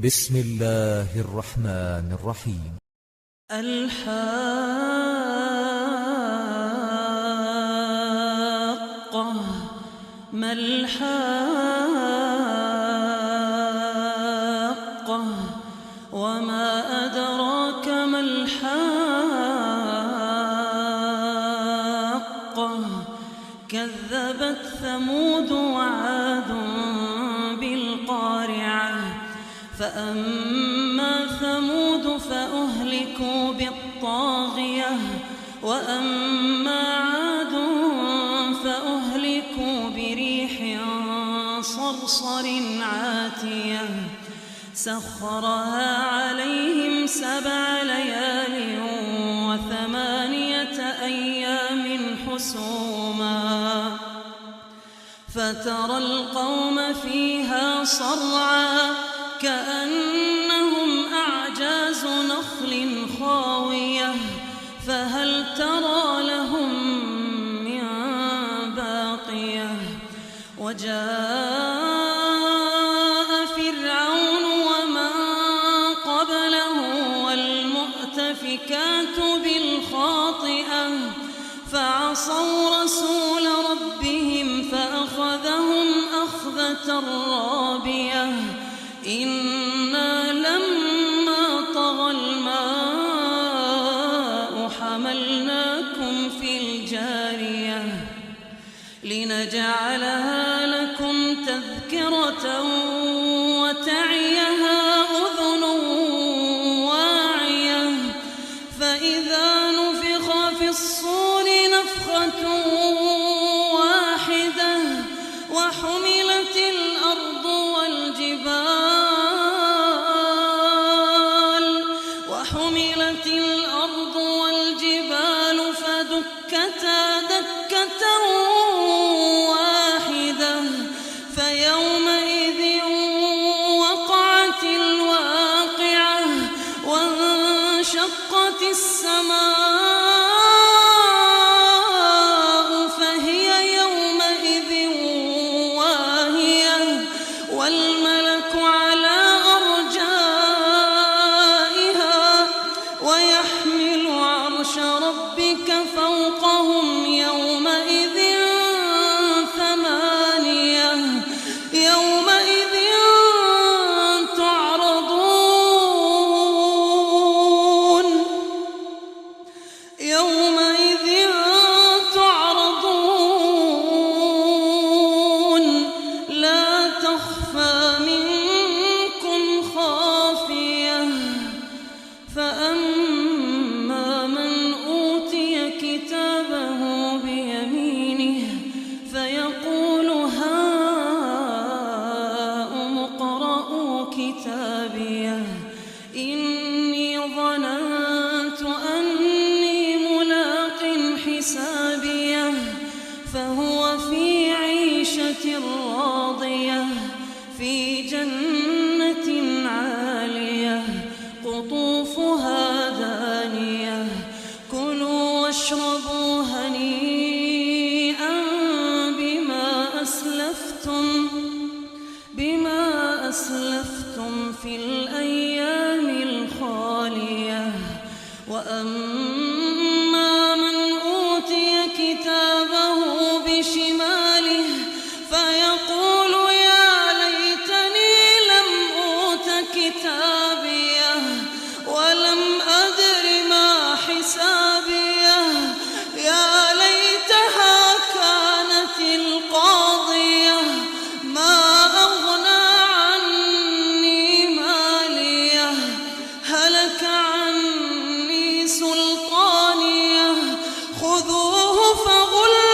بسم الله الرحمن الرحيم. الحاقة ما الحاقة وما أدراك ما الحاقة كذبت ثمود وعاد بالقارعة فأما ثمود فأهلكوا بالطاغية وأما عاد فأهلكوا بريح صرصر عاتية سخرها عليهم 7 ليال و8 أيام حسوما فترى القوم فيها صرعا كأنهم أعجاز نخل خاوية فهل ترى لهم من باقية وجاء فرعون ومن قبله والمؤتفكات بالخاطئة فعصوا رسول ربهم فأخذهم أخذة رابية إنا لما طغى الماء حملناكم في الجارية لنجعلها لكم تذكرة وتعيها أذن واعية فإذا نفخ في الصور نفخة واحدة وحملت الأرض والجبال فدكتا دكة واحدة فيومئذ وقعت الواقعة وانشقت السماء فهي يومئذ واهية والملك على أرجائها ويحمل عرش ربك فوقهم يومئذ 8 يومئذ تعرضون لا تخفى منكم خافية فأما من أوتي كتابه بيمينه فيقول هاؤم اقرءوا كتابيه إني ظننت أني ملاق حسابيه فهو في عيشة راضية في جنة عالية قطوفها دانية كلوا واشربوا هنيئا بما أسلفتم في الأيام الخالية وأما من أوتي كتابه بشماله فيقول يا ليتني لم أوت كتابيه ولم أدر ما حسابيه يا ليتها كانت القاضية ما أغنى عني ماليه هلك عني سلطانيه خذوه فغلوه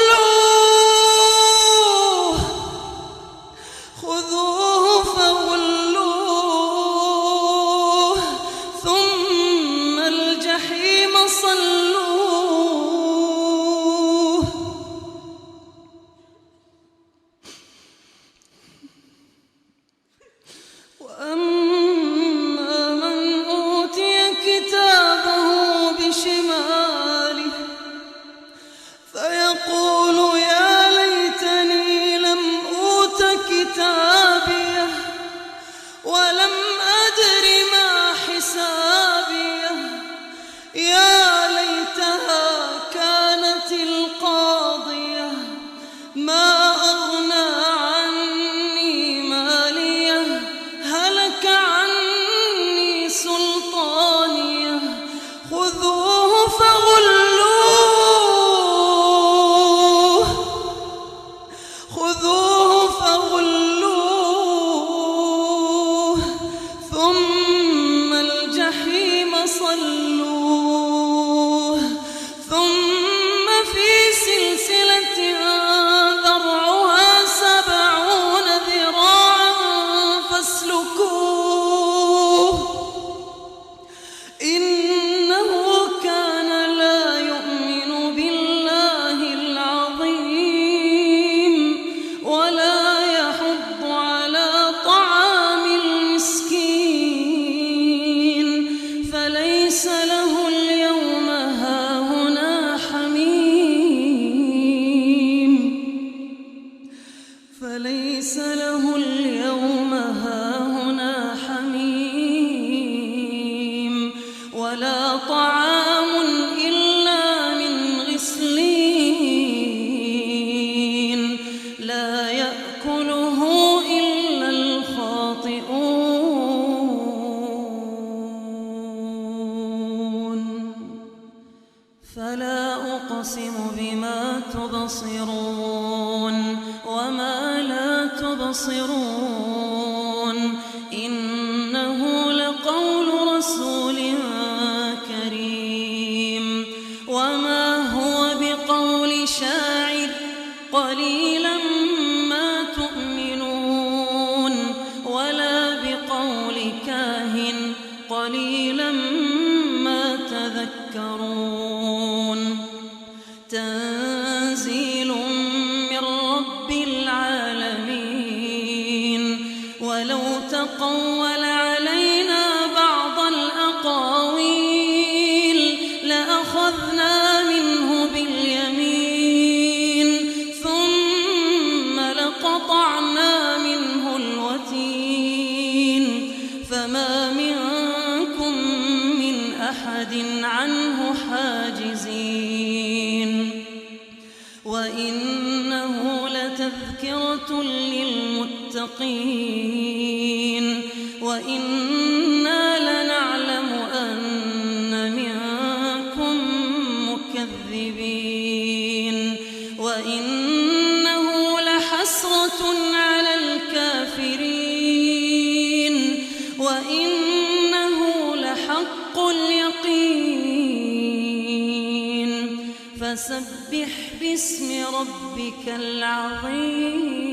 أقسم بما تبصرون وما لا تبصرون إنه لقول رسول كريم وما هو بقول شاعر قليلا ما تؤمنون ولا بقول كاهن قليلا ما تذكرون تنزيل من رب العالمين ولو تقول علينا بعض الأقاويل لأخذنا منه باليمين ثم لقطعنا منه الوتين فما منكم من أحد عنه حاجزين وإنه لتذكرة للمتقين وإنا لنعلم أن منكم مكذبين وإنه لحسرة على الكافرين وإنه لحق اليقين فسبح باسم ربك العظيم